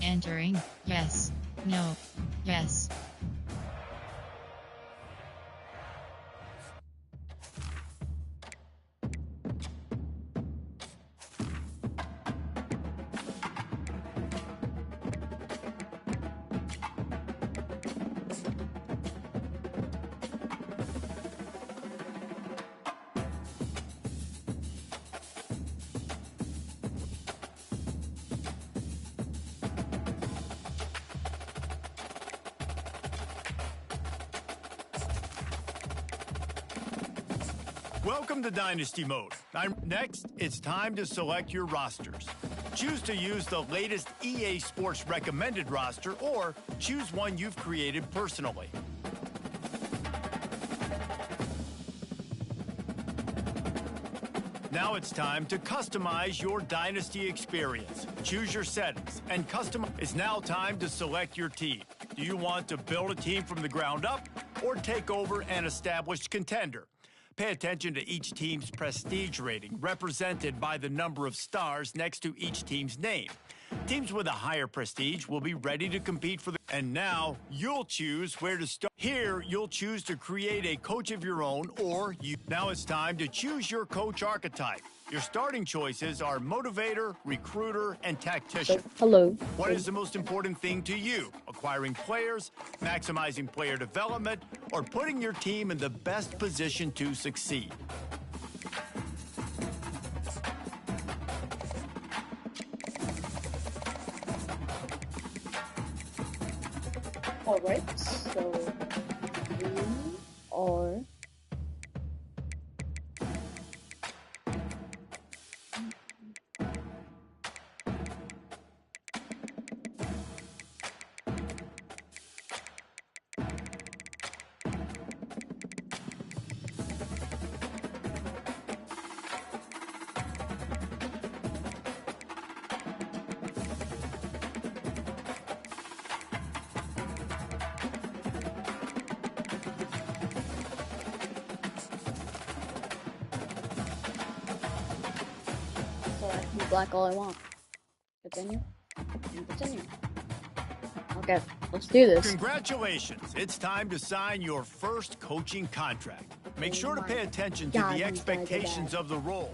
Entering. Yes. No. Yes. Welcome to Dynasty Mode. Next, it's time to select your rosters. Choose to use the latest EA Sports recommended roster or choose one you've created personally. Now it's time to customize your Dynasty experience. Choose your settings and customize. It's now time to select your team. Do you want to build a team from the ground up or take over an established contender? Pay attention to each team's prestige rating, represented by the number of stars next to each team's name. Teams with a higher prestige will be ready to compete for the... And now, you'll choose where to start. Here, you'll choose to create a coach of your own, or you... Now it's time to choose your coach archetype. Your starting choices are motivator, recruiter, and tactician. Hello. What is the most important thing to you? Acquiring players, maximizing player development, or putting your team in the best position to succeed? All right, so we are black all I want. Continue. And continue. Okay, let's do this. Congratulations. It's time to sign your first coaching contract. Make sure to pay attention to the expectations of the role.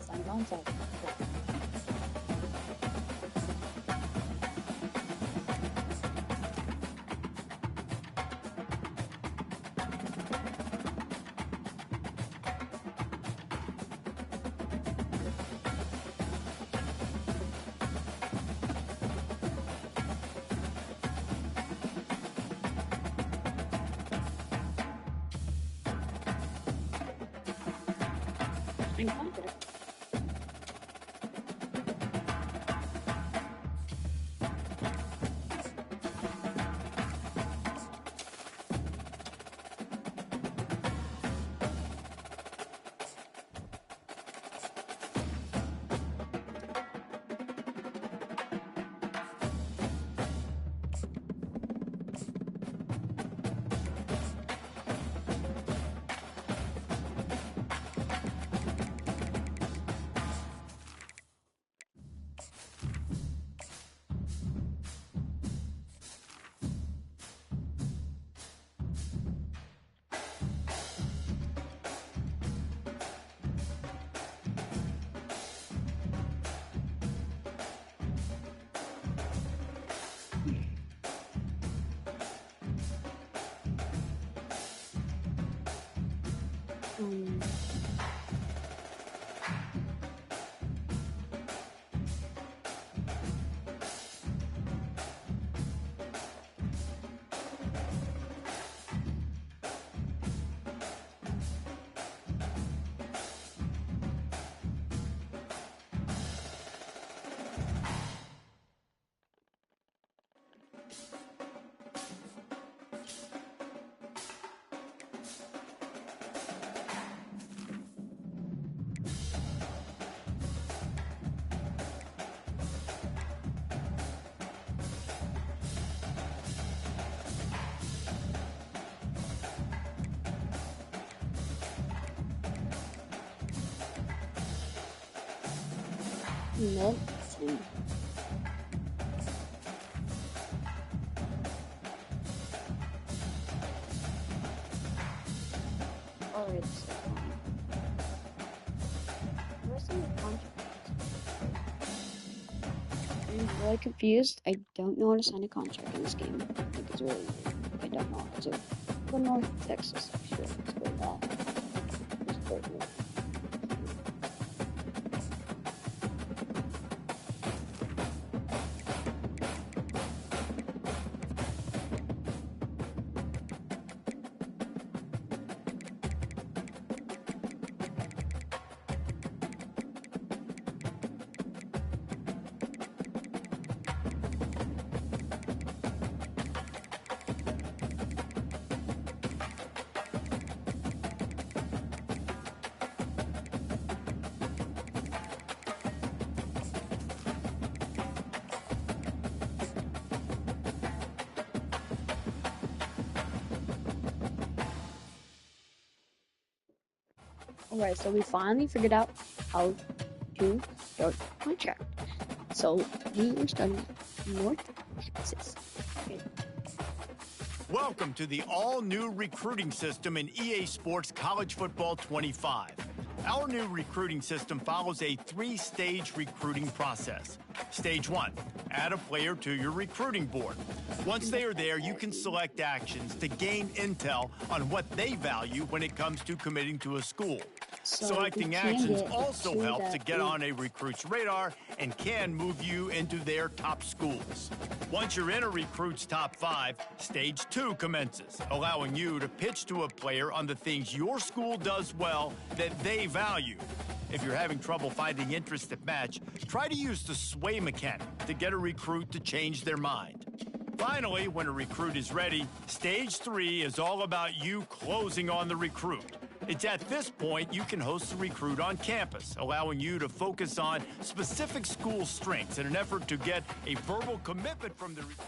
Nope. really confused. I don't know how to sign a contract in this game. I think it's really weird. I don't know how to. Go North Texas, actually. Let's go that. Let's go there. Alright, so we finally figured out how to start a contract. So we are starting North Texas. Okay. Welcome to the all-new recruiting system in EA Sports College Football 25. Our new recruiting system follows a three-stage recruiting process. Stage 1, add a player to your recruiting board. Once they are there, you can select actions to gain intel on what they value when it comes to committing to a school. So Selecting actions also helps to get on a recruit's radar and can move you into their top schools. Once you're in a recruit's top 5, Stage 2 commences, allowing you to pitch to a player on the things your school does well that they value. If you're having trouble finding interests that match, try to use the sway mechanic to get a recruit to change their mind. Finally, when a recruit is ready, Stage 3 is all about you closing on the recruit. It's at this point you can host the recruit on campus, allowing you to focus on specific school strengths in an effort to get a verbal commitment from the recruit.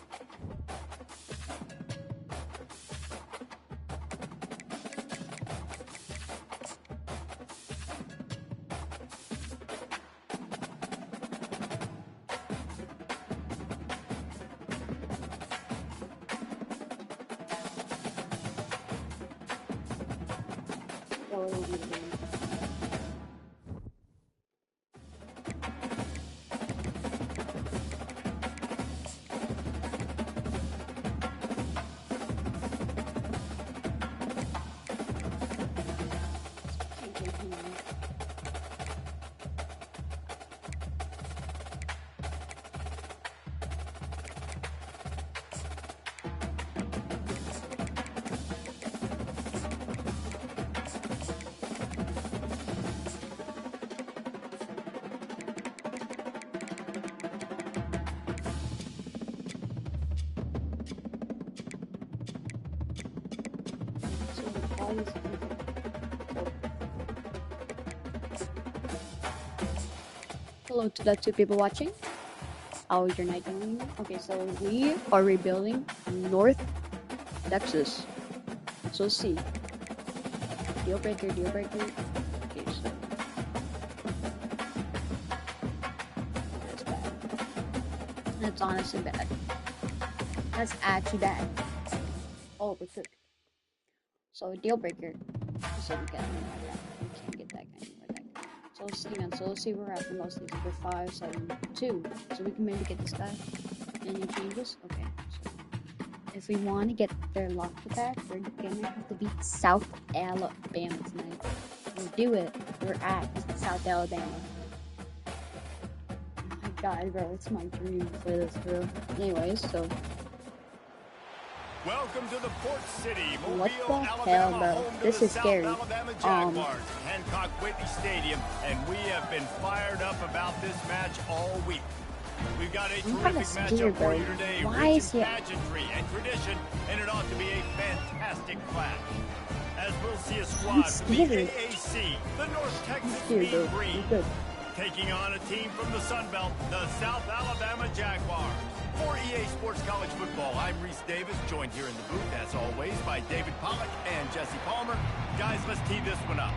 Hello to the 2 people watching. How is your night going? Okay, so we are rebuilding North Texas. So let's see. Deal breaker, deal breaker. Okay, so that's bad. That's honestly bad. That's actually bad. Oh, we're cooked. So deal breaker. So we can't get that guy anymore. That guy. So let's see, man. So let's see where we're at for most of these. We're 5, 7, 2. So we can maybe get this guy. Any changes? Okay. So if we want to get their locker back, we're gonna have to beat South Alabama tonight. We'll do it. We're at South Alabama. Oh my god, bro. It's my dream to play this, bro. Anyways, so. Welcome to the Port City, Mobile, What the Alabama, hell, bro? home to This the is South scary. Alabama Jaguars, Hancock-Whitney Stadium, and we have been fired up about this match all week. We've got a I'm kinda terrific scared, matchup for bro. you today, Why rich is in he- pageantry and tradition, and it ought to be a fantastic clash. As we'll see a I'm squad from the scared. AAC, the North Texas Scared, bro. Mean Green, I'm good. taking on a team from the Sun Belt, the South Alabama Jaguars. For EA Sports College Football, I'm Reese Davis, joined here in the booth, as always, by David Pollack and Jesse Palmer. Guys, let's tee this one up.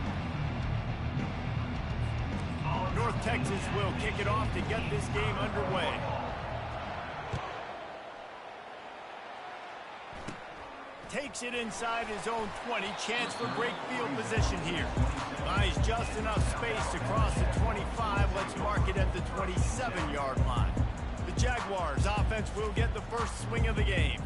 North Texas will kick it off to get this game underway. Takes it inside his own 20. Chance for great field position here. Buys just enough space to cross the 25. Let's mark it at the 27-yard line. The Jaguars offense will get the first swing of the game.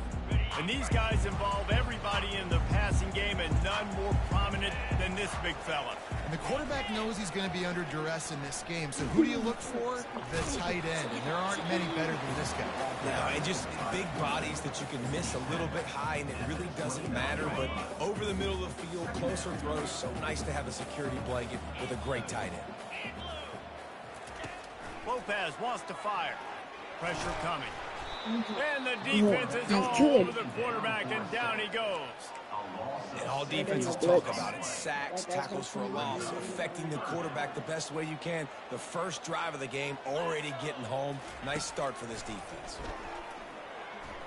And these guys involve everybody in the passing game, and none more prominent than this big fella. And the quarterback knows he's going to be under duress in this game. So who do you look for? The tight end. And there aren't many better than this guy. Yeah, and just big bodies that you can miss a little bit high, and it really doesn't matter. But over the middle of the field, closer throws, so nice to have a security blanket with a great tight end. Lopez wants to fire. Pressure coming. And the Oh, defense is that's all good. over the quarterback, and down he goes. And all defenses talk about it. Sacks, tackles for a loss, affecting the quarterback the best way you can. The first drive of the game, already getting home. Nice start for this defense.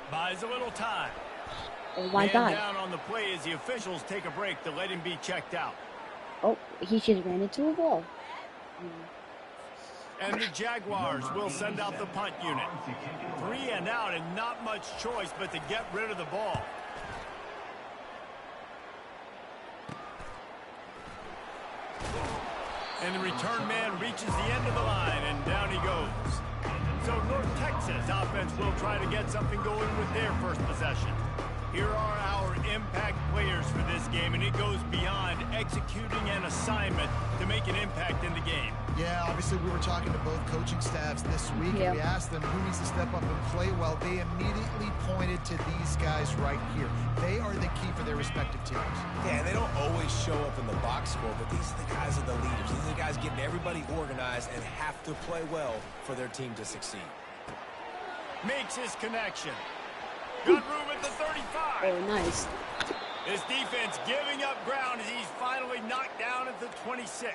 Buys a little time. Oh my Man God. down on the play as the officials take a break to let him be checked out. Oh, he just ran into a wall. And the Jaguars will send out the punt unit. 3 and out, and not much choice but to get rid of the ball. And the return man reaches the end of the line, and down he goes. So North Texas offense will try to get something going with their first possession. Here are our impact players for this game, and it goes beyond executing an assignment to make an impact in the game. Yeah, obviously we were talking to both coaching staffs this week, Yeah. and we asked them who needs to step up and play well. They immediately pointed to these guys right here. They are the key for their respective teams. Yeah, and they don't always show up in the box score, but these are the guys that are the leaders. These are the guys getting everybody organized and have to play well for their team to succeed. Makes his connection. Got room at the 35. Oh, nice. This defense giving up ground as he's finally knocked down at the 26.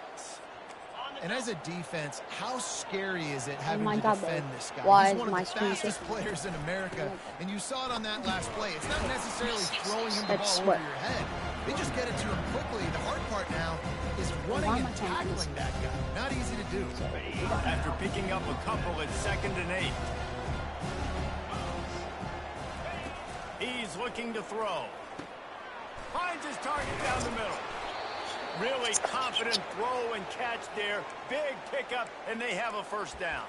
And as a defense, how scary is it having my to God, defend bro. this guy? Why He's is one of my the screen fastest shaking? players in America, and you saw it on that last play. It's not necessarily throwing him the That's ball what- over your head. They just get it to him quickly. The hard part now is running Why am and I taking this? tackling that guy. Not easy to do. After picking up a couple at 2nd and 8. He's looking to throw. Finds his target down the middle. Really confident throw and catch there. Big pickup, and they have a first down.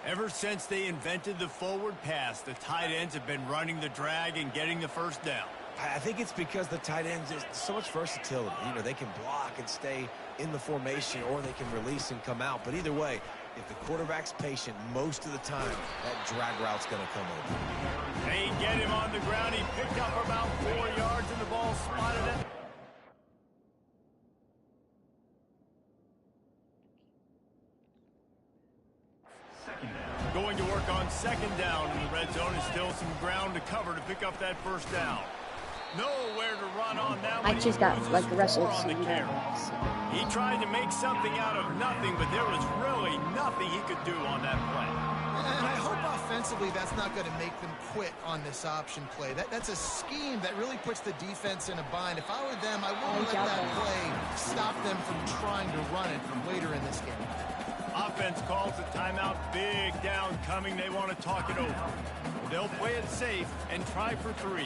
Ever since they invented the forward pass, the tight ends have been running the drag and getting the first down. I think it's because the tight ends is so much versatility. You know, they can block and stay in the formation, or they can release and come out. But either way, if the quarterback's patient, most of the time, that drag route's going to come over. They get him on the ground. He picked up about 4 yards, and the ball spotted it. Going to work on 2nd down in the red zone. Is still some ground to cover to pick up that first down. Nowhere to run on that one. I just got like He wrestled loses 4 on the some carry. He tried to make something out of nothing, but there was really nothing he could do on that play. And I hope offensively that's not going to make them quit on this option play. That's a scheme that really puts the defense in a bind. If I were them, I wouldn't let that play stop them from trying to run it later in this game. Offense calls a timeout. Big down coming. They want to talk it over. They'll play it safe and try for 3.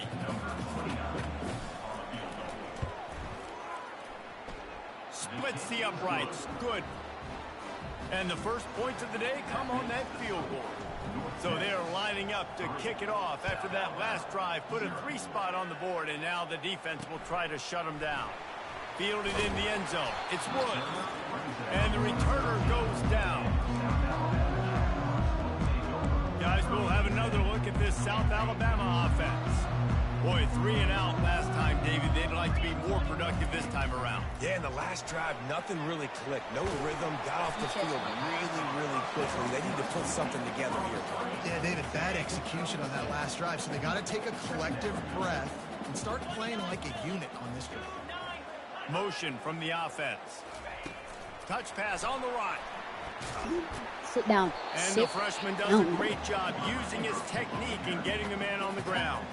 Splits the uprights. Good. And the first points of the day come on that field goal. So they're lining up to kick it off after that last drive. Put a 3 spot on the board, and now the defense will try to shut them down. Fielded in the end zone. It's Wood. And the returner goes down. Guys, we'll have another look at this South Alabama offense. Boy, 3 and out last time, David. They'd like to be more productive this time around. Yeah, in the last drive, nothing really clicked. No rhythm, got off the field really quickly. They need to put something together here. Yeah, David, bad execution on that last drive, so they got to take a collective breath and start playing like a unit on this drive. Motion from the offense. Touch pass on the right. Sit down. And Sit the freshman does down. a great job using his technique and getting the man on the ground.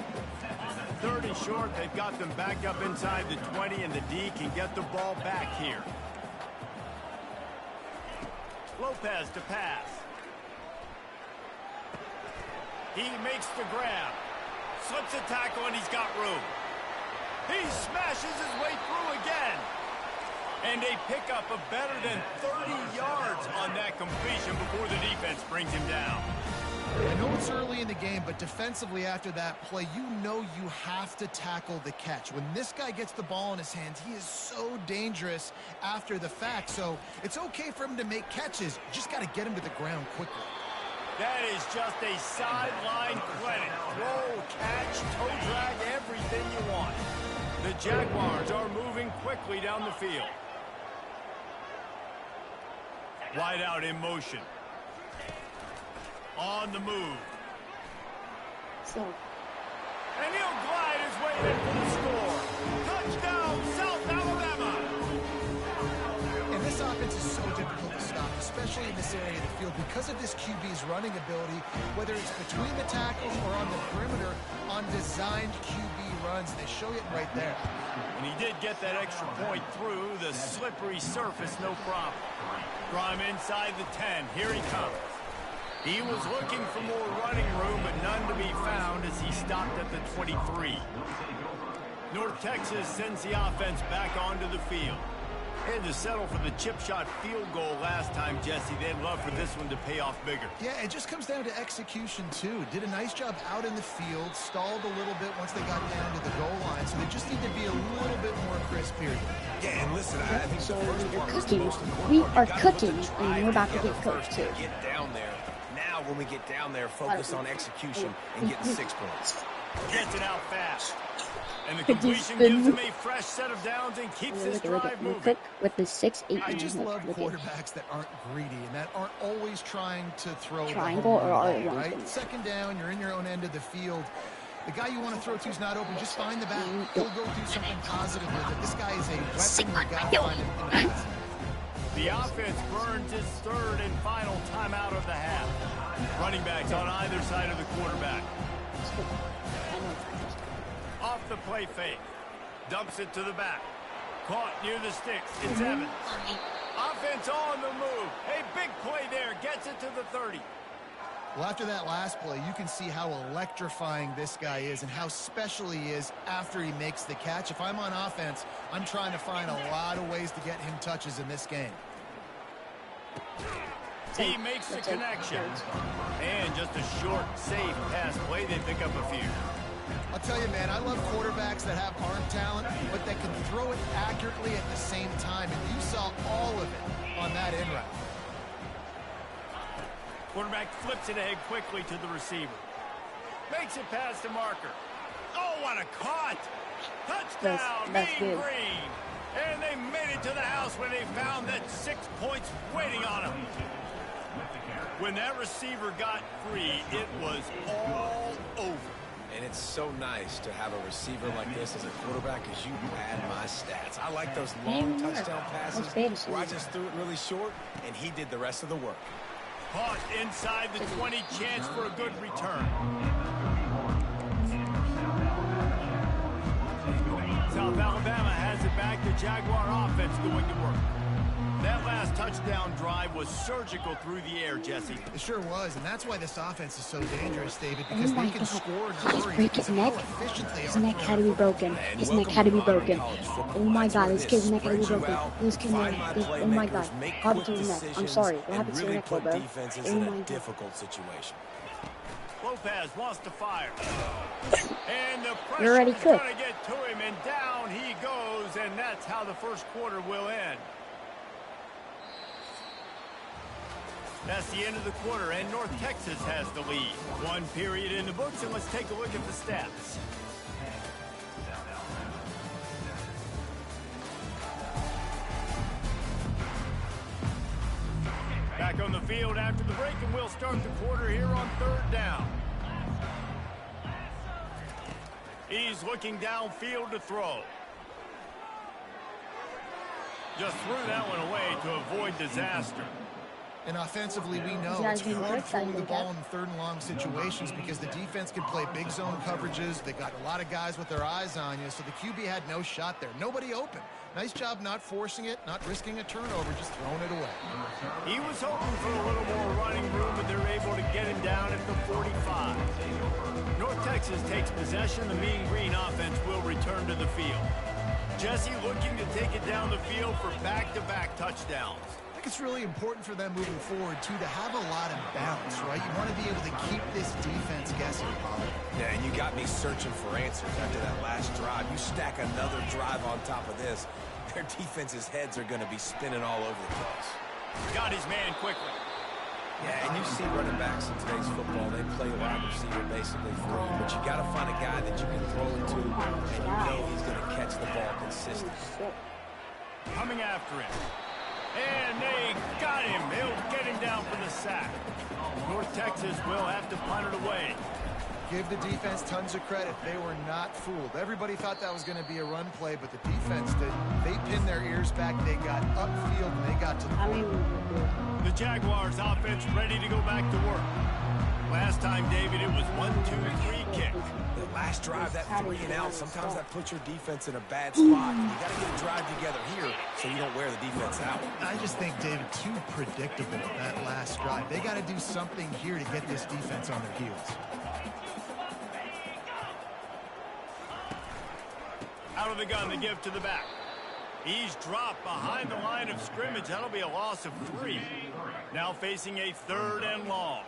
3rd and short. They've got them back up inside the 20, and the D can get the ball back here. Lopez to pass. He makes the grab. Slips a tackle, and he's got room. He smashes his way through again. And a pickup of better than 30 yards on that completion before the defense brings him down. I know it's early in the game, but defensively after that play, you know you have to tackle the catch. When this guy gets the ball in his hands, he is so dangerous after the fact. So it's okay for him to make catches. You just got to get him to the ground quickly. That is just a sideline credit. Throw, catch, toe drag, everything you want. The Jaguars are moving quickly down the field. Wide out in motion. On the move. So. And he'll glide his way in for the score. Touchdown, South Alabama. And this offense is so difficult to stop, especially in this area of the field, because of this QB's running ability, whether it's between the tackles or on the perimeter on designed QB runs. They show it right there. And he did get that extra point through the slippery surface, no problem. Draw him inside the 10. Here he comes. He was looking for more running room, but none to be found as he stopped at the 23. North Texas sends the offense back onto the field. Had to settle for the chip shot field goal last time, Jesse. They'd love for this one to pay off bigger. Yeah, it just comes down to execution, too. Did a nice job out in the field, stalled a little bit once they got down to the goal line, so they just need to be a little bit more crisp here. Yeah, and listen, I think So the first we're part was the cooking. most important. We You are gotta cooking, put the and we're about to drive get together cooked, first too. to get down there. Now, when we get down there, focus on execution and getting 6 points. Gets it out fast. And the Could you completion spin gives him me? a fresh set of downs and keeps his Look drive at moving. cook with the 6-8. I just love quarterbacks that aren't greedy and that aren't always trying to throw Triangle the or ball, all at once. right? Second down, you're in your own end of the field. The guy you want to throw to is not open. Just find the back. He'll go do something positive with it. This guy is a weapon. You got to find him. The offense burns its third and final timeout of the half. Running backs on either side of the quarterback. Off the play fake. Dumps it to the back. Caught near the sticks. It's Evans. Offense on the move. A big play there. Gets it to the 30. Well, after that last play, you can see how electrifying this guy is and how special he is after he makes the catch. If I'm on offense, I'm trying to find a lot of ways to get him touches in this game. He makes the connection. And just a short, safe pass play. They pick up a few. I'll tell you, man, I love quarterbacks that have arm talent, but that can throw it accurately at the same time. And you saw all of it on that in route. Quarterback flips it ahead quickly to the receiver. Makes it past the marker. Oh, what a caught! Touchdown, That's Mean good. Green! And they made it to the house when they found that 6 points waiting on them. When that receiver got free, it was all over. And it's so nice to have a receiver like this as a quarterback because you pad my stats. I like those long touchdown passes where I just threw it really short, and he did the rest of the work. Caught inside the 20, chance for a good return. South Alabama has it back. The Jaguar offense going to work. That last touchdown drive was surgical through the air, Jesse. It sure was, and that's why this offense is so dangerous, David, because Oh my they can God. score in a He just hurry break because his of how neck? efficient they His are. neck had to be broken. And His welcome neck had to be modern broken. college football. Oh my That's God, where his this kid's neck had to be spreads you broken. out, His kid's find neck. my Oh my playmakers, God. make How quick to his neck. I'm decisions, sorry. What and happened to your really neck, bro? put defenses Oh in my a God. difficult situation. Lopez wants to fire. And the You're already pressure is cooked. going to get to him, and down he goes, and that's how the first quarter will end. That's the end of the quarter, and North Texas has the lead. One period in the books, and let's take a look at the stats. Back on the field after the break, and we'll start the quarter here on third down. He's looking downfield to throw. Just threw that one away to avoid disaster. And offensively, we know Yeah, it's I think hard that's throwing the like ball that. in third and long situations because the defense can play big zone coverages. They got a lot of guys with their eyes on you, so the QB had no shot there. Nobody open. Nice job not forcing it, not risking a turnover, just throwing it away. He was hoping for a little more running room, but they're able to get him down at the 45. North Texas takes possession. The Mean Green offense will return to the field. Jesse looking to take it down the field for back-to-back touchdowns. think it's really important for them moving forward, too, to have a lot of balance, right? You want to be able to keep this defense guessing, Pollard. Yeah, and you got me searching for answers after that last drive. You stack another drive on top of this, their defense's heads are going to be spinning all over the place. Got his man quickly. Yeah, and you see running backs in today's football, they play wide receiver basically free, but you got to find a guy that you can throw it to, and you know he's going to catch the ball consistently. Coming after him. And they got him. He'll get him down for the sack. North Texas will have to punt it away. Give the defense tons of credit. They were not fooled. Everybody thought that was going to be a run play, but the defense did. They pinned their ears back. They got upfield, and they got to the The Jaguars offense ready to go back to work. Last time, David, it was 1-2-3 kick. The last drive, that 3 and out, sometimes that puts your defense in a bad spot. You got to get a drive together here so you don't wear the defense out. I just think, David, too predictable, that last drive. They got to do something here to get this defense on their heels. Out of the gun to give to the back. He's dropped behind the line of scrimmage. That'll be a loss of 3. Now facing a 3rd and long.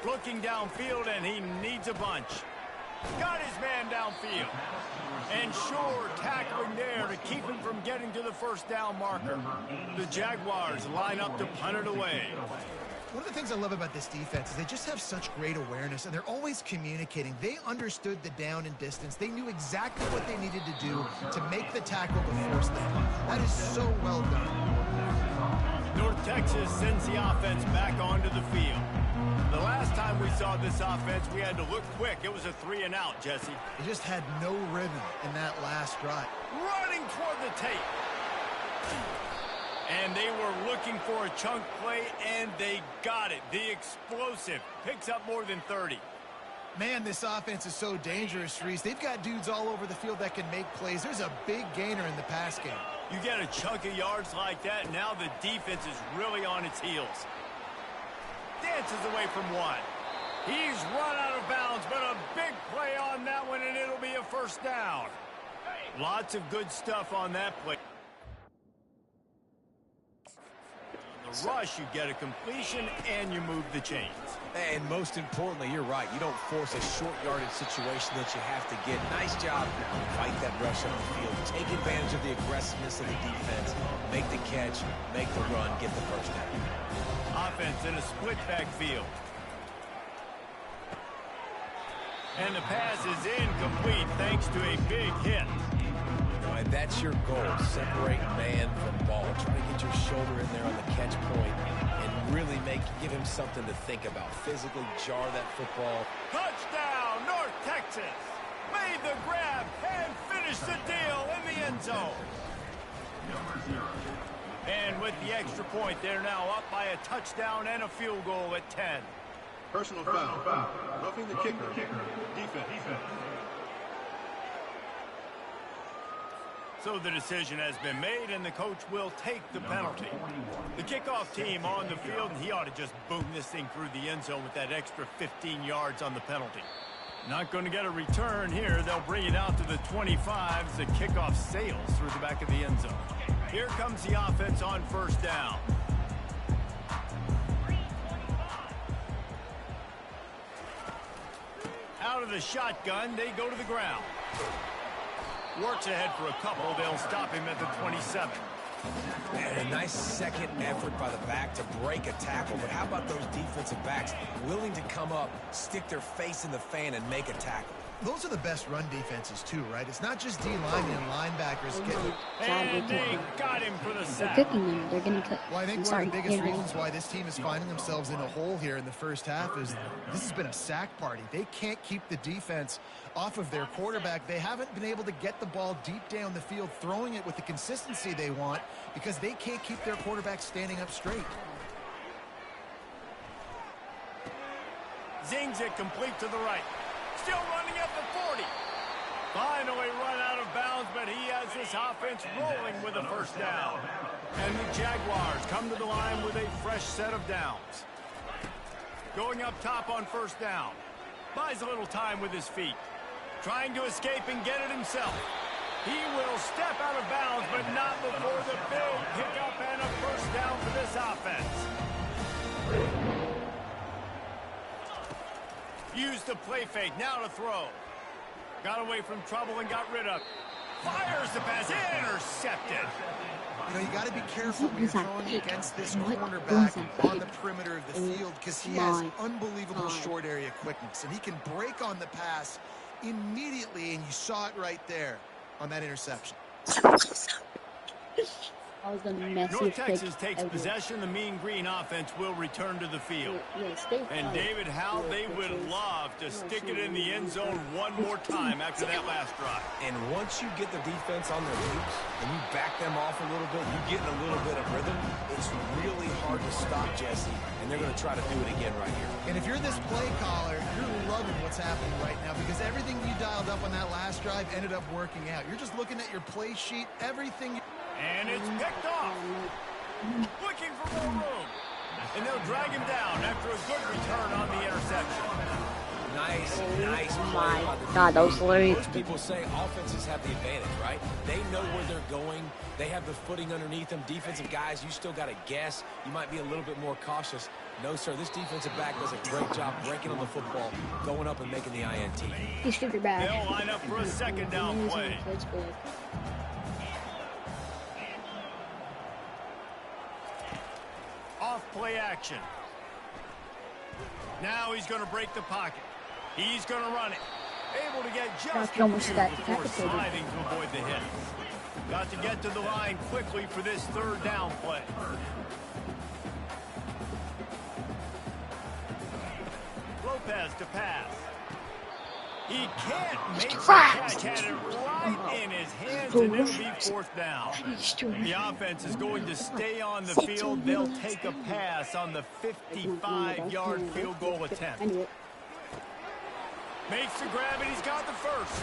Looking downfield, and he needs a bunch. Got his man downfield. And sure, tackling there to keep him from getting to the first down marker. The Jaguars line up to punt it away. One of the things I love about this defense is they just have such great awareness, and they're always communicating. They understood the down and distance. They knew exactly what they needed to do to make the tackle to force the punt. That is so well done. North Texas sends the offense back onto the field. The last time we saw this offense, we had to look quick. It was a 3 and out, Jesse. They just had no rhythm in that last drive. Running toward the tape. And they were looking for a chunk play, and they got it. The explosive picks up more than 30. Man, this offense is so dangerous, Reese. They've got dudes all over the field that can make plays. There's a big gainer in the pass game. You get a chunk of yards like that, and now the defense is really on its heels. Dances away from one. He's run out of bounds, but a big play on that one, and it'll be a first down. Lots of good stuff on that play. On the rush, you get a completion, and you move the chains. And most importantly, you're right. You don't force a short yardage situation that you have to get. Nice job. Fight that rush on the field. Take advantage of the aggressiveness of the defense. Make the catch, make the run, get the first down. Offense in a split backfield. And the pass is incomplete thanks to a big hit. And that's your goal. Separate man from ball. Try to get your shoulder in there on the catch point and really give him something to think about. Physically jar that football. Touchdown, North Texas. Made the grab and finished the deal in the end zone. And with the extra point, they're now up by a touchdown and a field goal at 10. Personal foul. Roughing the kicker. Defense. So the decision has been made, and the coach will take the penalty. The kickoff team on the field, and he ought to just boom this thing through the end zone with that extra 15 yards on the penalty. Not going to get a return here. They'll bring it out to the 25 as the kickoff sails through the back of the end zone. Here comes the offense on first down. Out of the shotgun, they go to the ground. Works ahead for a couple. They'll stop him at the 27. And a nice second effort by the back to break a tackle. But how about those defensive backs willing to come up, stick their face in the fan, and make a tackle? Those are the best run defenses, too, right? It's not just D-linemen and linebackers getting... And they got him for the sack. They're cooking them. They're getting cooked. Well, I think one of the biggest reasons why this team is finding themselves in a hole here in the first half is this has been a sack party. They can't keep the defense off of their quarterback. They haven't been able to get the ball deep down the field, throwing it with the consistency they want because they can't keep their quarterback standing up straight. Zings it complete to the right. Still running at the 40. Finally run out of bounds, but he has this offense rolling with a first down. And the Jaguars come to the line with a fresh set of downs. Going up top on first down. Buys a little time with his feet. Trying to escape and get it himself. He will step out of bounds, but not before the big pickup and a first down for this offense. Used the play fake, now to throw. Got away from trouble and got rid of. Fires the pass, intercepted. You know, you got to be careful when you're throwing against this cornerback on the perimeter of the field because he has unbelievable short area quickness, and he can break on the pass immediately, and you saw it right there on that interception. That was the messiest North Texas pick takes ever. possession. The Mean Green offense will return to the field. Yes, they And David, how they would love to stick it in the end zone one more time after that last drive. And once you get the defense on their heels and you back them off a little bit, you get in a little bit of rhythm, it's really hard to stop Jesse, and they're going to try to do it again right here. And if you're this play caller, you're loving what's happening right now because everything you dialed up on that last drive ended up working out. You're just looking at your play sheet, everything. And it's picked off. Looking for more room. And they'll drag him down after a good return on the interception. Nice Oh play my by the God, that was defense. literally- Most people say offenses have the advantage, right? They know where they're going. They have the footing underneath them. Defensive guys, you still got to guess. You might be a little bit more cautious. No, sir, this defensive back does a great job breaking on the football, going up and making the INT. He's super bad. They'll line up for a second down play. That's good. Off play action. Now he's going to break the pocket. He's going to run it. Able to get just he almost a few got before decapitated. sliding to avoid the hit. Got to get to the line quickly for this third down play. Lopez to pass. He can't make the catch. Had it right in his hands, and it'll be fourth down. The offense is going to stay on the field. They'll take a pass on the 55-yard field goal attempt. Makes the grab, and he's got the first.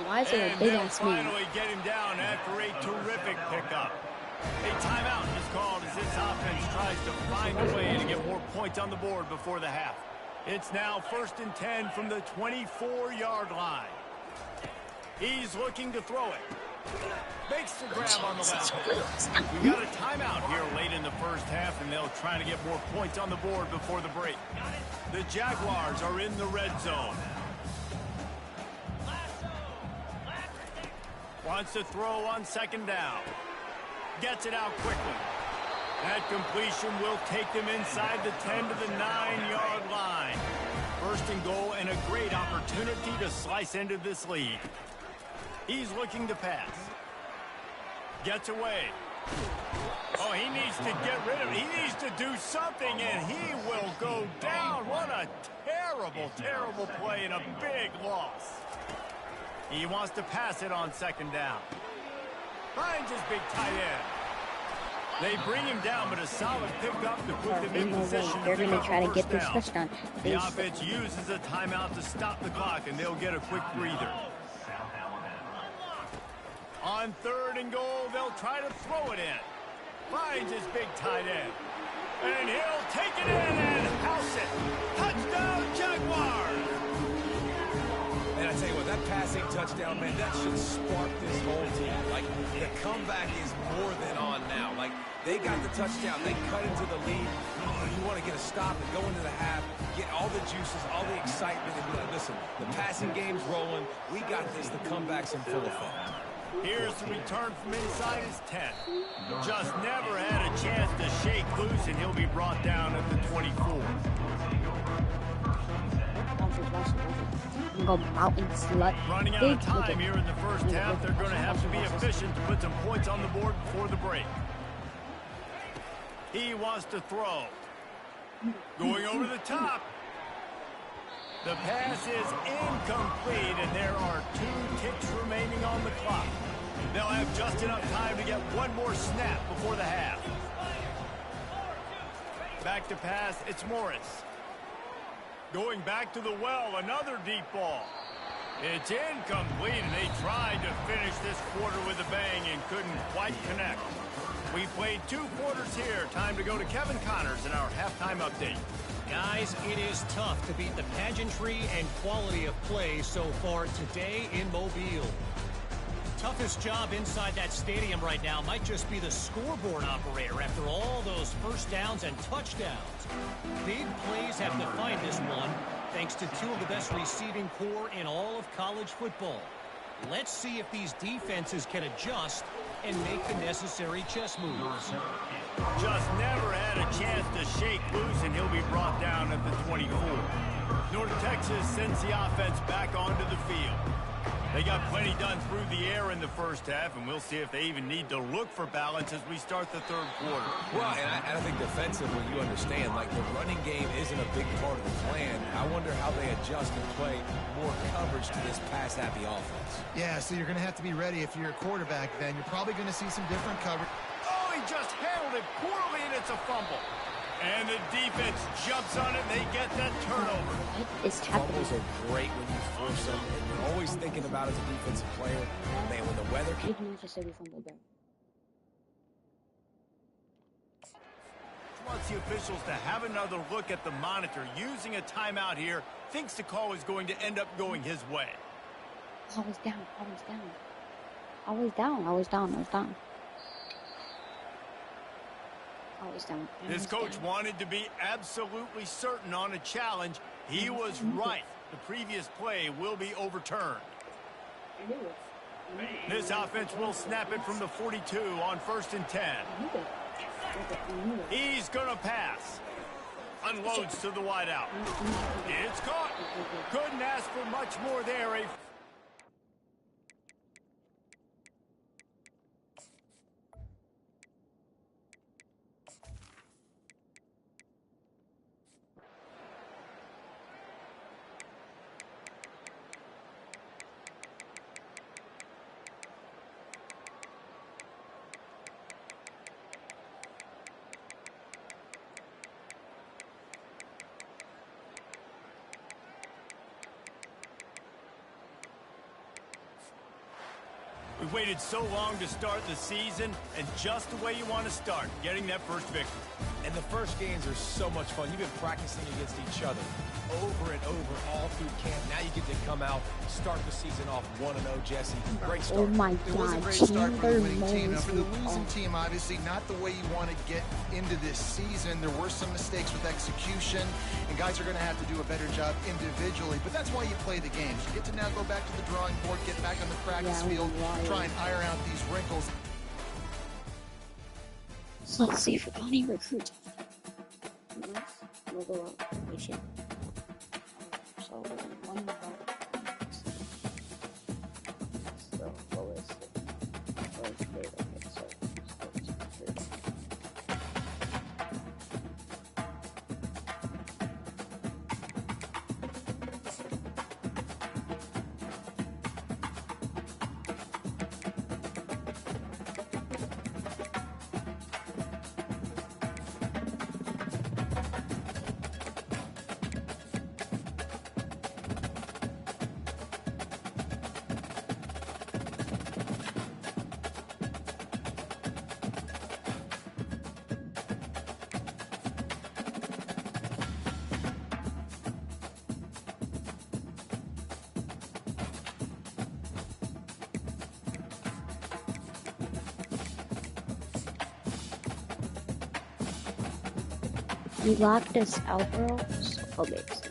Why is it a And big they'll ass man? finally get him down after a terrific pickup. A timeout is called as this offense tries to find a way to get more points on the board before the half. It's now 1st and 10 from the 24-yard line. He's looking to throw it. Makes the grab on the left. We got a timeout here late in the first half, and they'll try to get more points on the board before the break. The Jaguars are in the red zone. Wants to throw on second down. Gets it out quickly. That completion will take them inside the 10 to the 9-yard line. 1st and goal and a great opportunity to slice into this lead. He's looking to pass. Gets away. Oh, he needs to get rid of it. He needs to do something, and he will go down. What a terrible, terrible play and a big loss. He wants to pass it on second down. Finds his big tight end. They bring him down, but a solid pickup to put them in position. They're going to try to get this down. touchdown. The offense uses a timeout to stop the clock, and they'll get a quick breather. On 3rd and goal, they'll try to throw it in. Finds his big tight end. And he'll take it in and house it. Touchdown, Jaguars! And I tell you what, that passing touchdown, man, that should spark this whole team. Like, the comeback is more than on now. Like, they got the touchdown. They cut into the lead. You want to get a stop and go into the half, get all the juices, all the excitement, and be like, listen, the passing game's rolling. We got this. The comeback's in full effect. Here's the return from inside his 10. Just never had a chance to shake loose, and he'll be brought down at the 24. Go mountain slut. Running out of time here in the first half. They're going to have to be efficient to put some points on the board before the break. He wants to throw. Going over the top. The pass is incomplete, and there are 2 ticks remaining on the clock. They'll have just enough time to get one more snap before the half. Back to pass, it's Morris. Going back to the well, another deep ball. It's incomplete, and they tried to finish this quarter with a bang and couldn't quite connect. We played 2 quarters here. Time to go to Kevin Connors in our halftime update. Guys, it is tough to beat the pageantry and quality of play so far today in Mobile. Toughest job inside that stadium right now might just be the scoreboard operator after all those first downs and touchdowns. Big plays have defined this one, thanks to two of the best receiving core in all of college football. Let's see if these defenses can adjust and make the necessary chess moves. Just never had a chance to shake loose, and he'll be brought down at the 24. North Texas sends the offense back onto the field. They got plenty done through the air in the first half, and we'll see if they even need to look for balance as we start the third quarter. Well, and I think defensively, you understand, like the running game isn't a big part of the plan. I wonder how they adjust and play more coverage to this pass-happy offense. Yeah, so you're going to have to be ready if you're a quarterback then. You're probably going to see some different coverage. Oh, he just handled it poorly, and it's a fumble. And the defense jumps on it, and they get that turnover. What is happening? Fumbles are great when you force them, and you're always thinking about as a defensive player, man, when the weather... Ignore just every fumble, bro. Wants the officials to have another look at the monitor. Using a timeout here, thinks the call is going to end up going his way. I was down. I was down. I was down. I was down. I was down. This coach wanted to be absolutely certain on a challenge. He was right. The previous play will be overturned. This offense will snap it from the 42 on 1st and 10. He's going to pass. Unloads to the wideout. It's caught. Couldn't ask for much more there. We waited so long to start the season, and just the way you want to start, getting that first victory. And the first games are so much fun. You've been practicing against each other over and over all through camp. Now you get to come out, start the season off 1-0, Jesse. Great start. Oh my It was a God, great start for the Chandler winning team. Now, Mose for the is losing on. team, obviously not the way you want to get into this season. There were some mistakes with execution, and guys are going to have to do a better job individually. But that's why you play the games. You get to now go back to the drawing board, get back on the practice field, try and iron out these wrinkles. So let's see if Bonnie recruits. We'll go up. Wait, shit. So one more. So what was it? Okay, so we locked this out, bro. So, okay.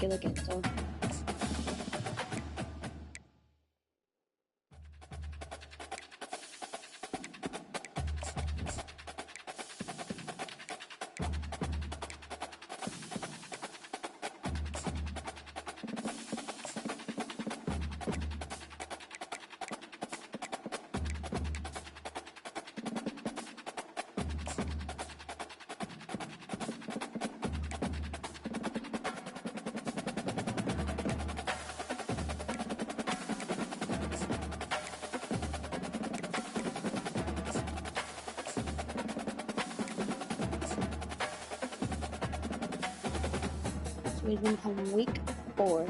Look at so. So he's gonna come week 4.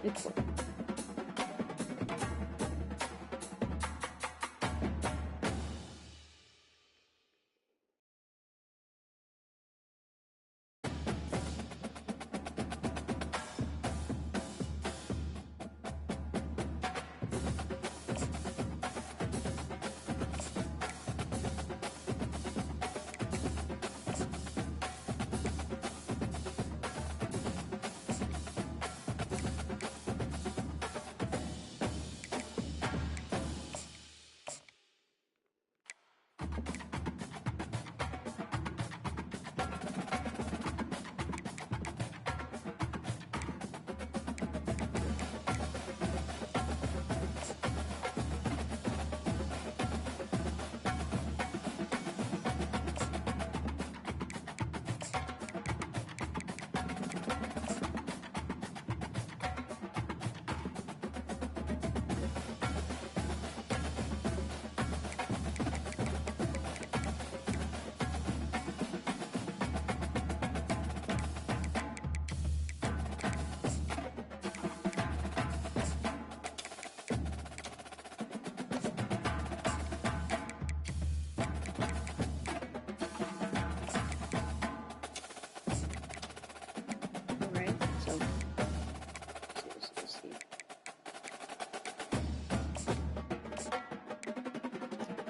Week 4.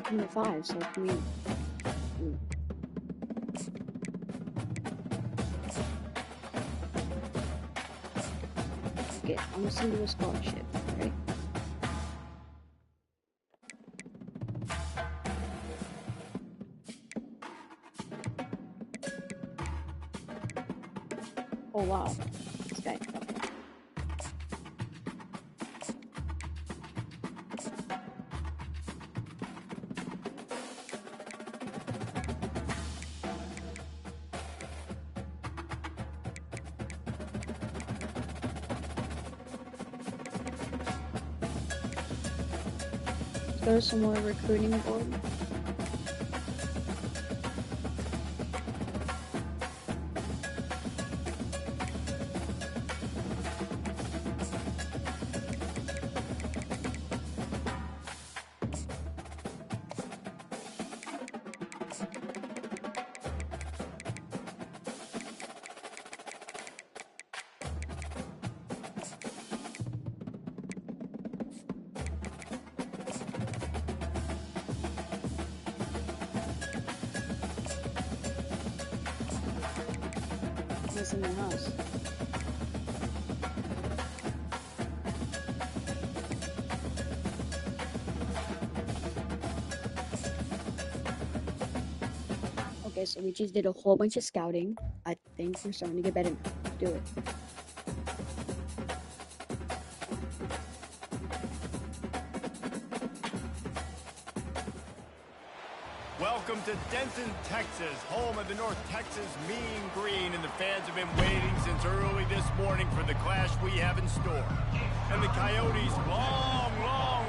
Number 5, so can we... Okay, I'm gonna send you a scholarship, right? Oh wow, this guy. Go to some more recruiting board. In the house. Okay, so we just did a whole bunch of scouting. I think we're starting to get better now. Let's do it. Welcome to Denton, Texas, home of the North Texas Mean Green, and the fans have been waiting since early this morning for the clash we have in store. And the Coyotes' long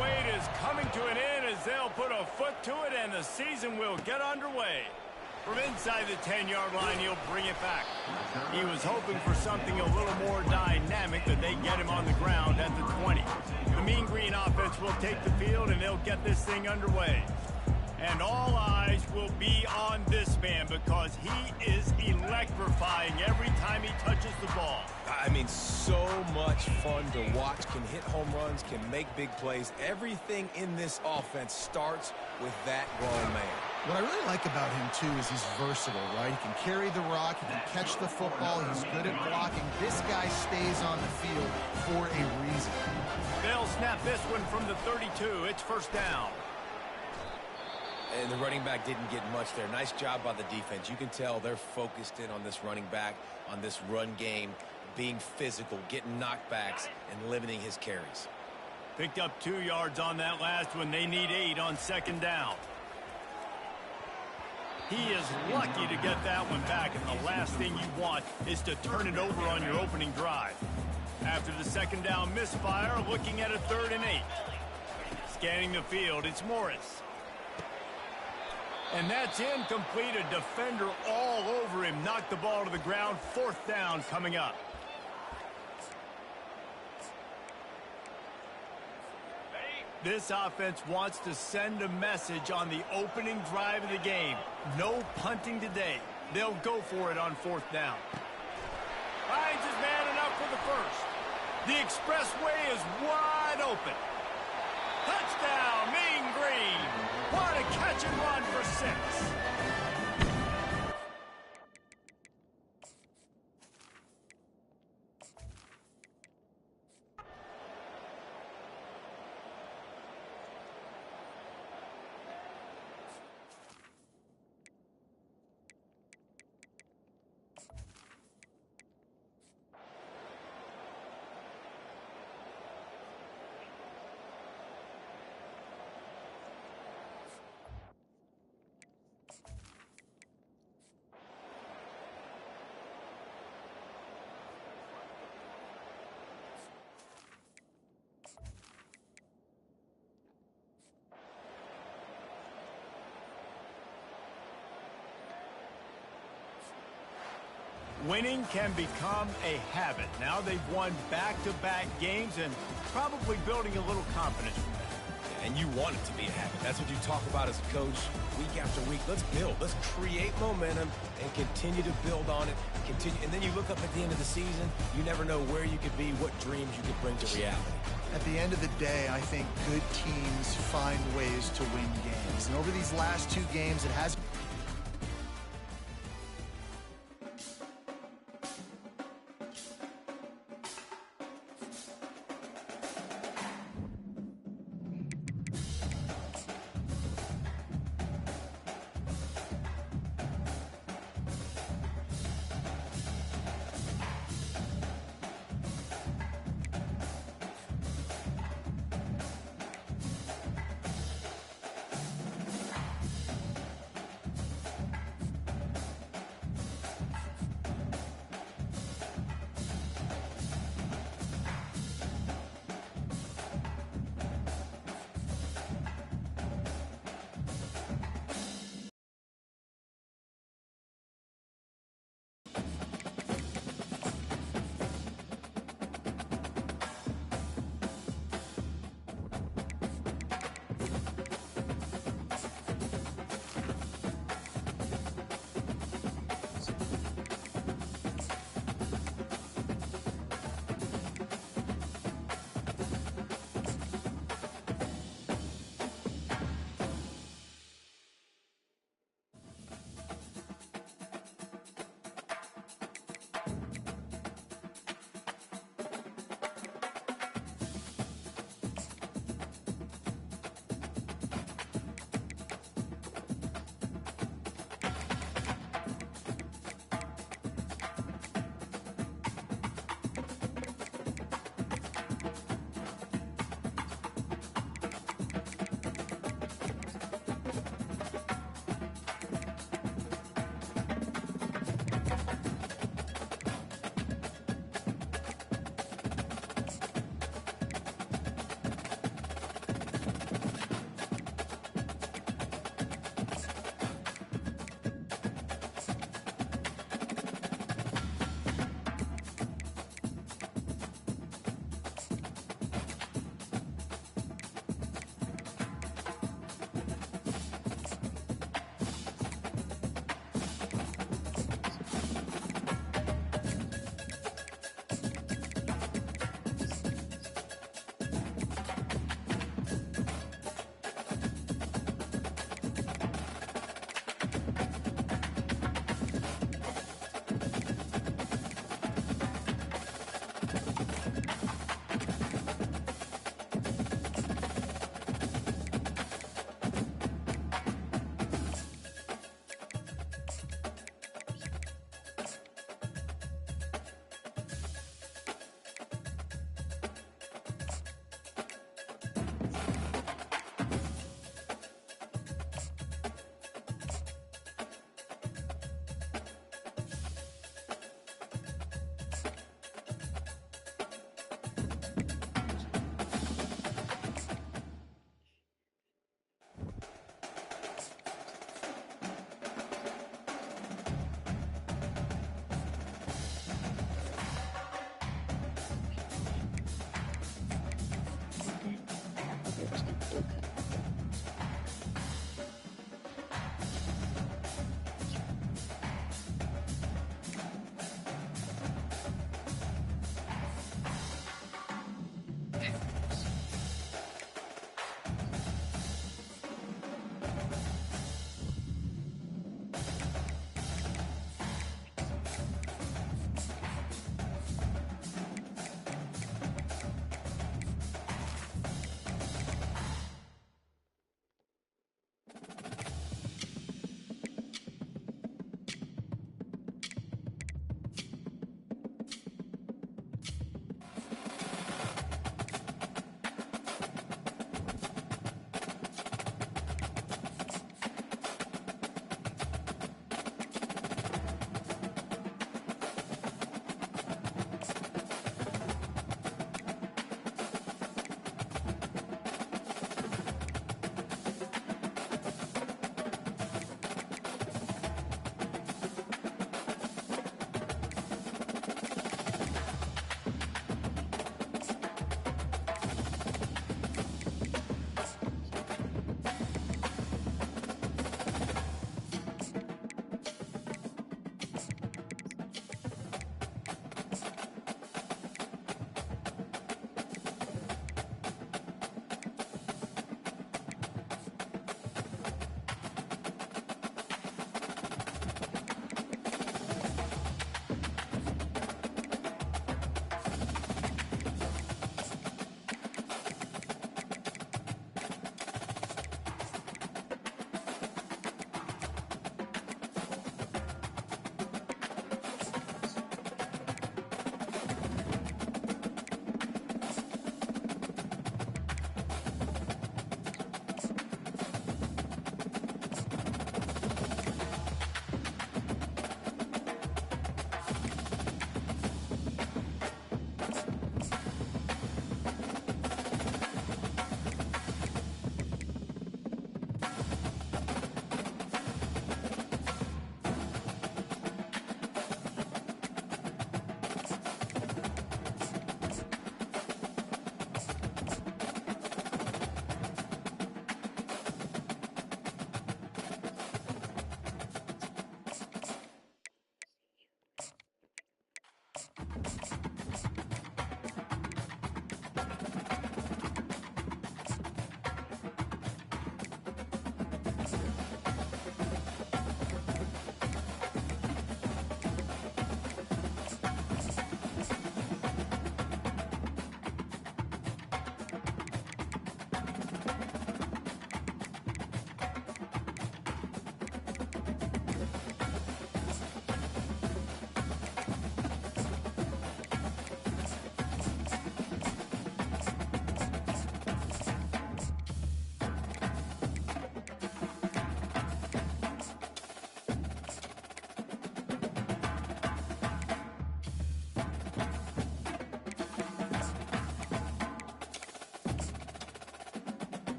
wait is coming to an end as they'll put a foot to it and the season will get underway. From inside the 10-yard line, he'll bring it back. He was hoping for something a little more dynamic, that they get him on the ground at the 20. The Mean Green offense will take the field and they'll get this thing underway. And all eyes will be on this man because he is electrifying every time he touches the ball. I mean, so much fun to watch. Can hit home runs, can make big plays. Everything in this offense starts with that grown man. What I really like about him, too, is he's versatile, right? He can carry the rock, he can catch the football, he's good at blocking. This guy stays on the field for a reason. They'll snap this one from the 32. It's first down. And the running back didn't get much there. Nice job by the defense. You can tell they're focused in on this running back, on this run game, being physical, getting knockbacks, and limiting his carries. Picked up 2 yards on that last one. They need 8 on second down. He is lucky to get that one back, and the last thing you want is to turn it over on your opening drive. After the second down misfire, looking at a 3rd and 8. Scanning the field, it's Morris. And that's incomplete. A defender all over him. Knocked the ball to the ground. 4th down coming up. This offense wants to send a message on the opening drive of the game. No punting today. They'll go for it on 4th down. Finds his man enough for the first. The expressway is wide open. Touchdown, Mean Green. What a catch and run for 6. Winning can become a habit. Now they've won back-to-back games and probably building a little confidence from that. And you want it to be a habit. That's what you talk about as a coach week after week. Let's build. Let's create momentum and continue to build on it. And then you look up at the end of the season, you never know where you could be, what dreams you could bring to reality. At the end of the day, I think good teams find ways to win games. And over these last 2 games, it has...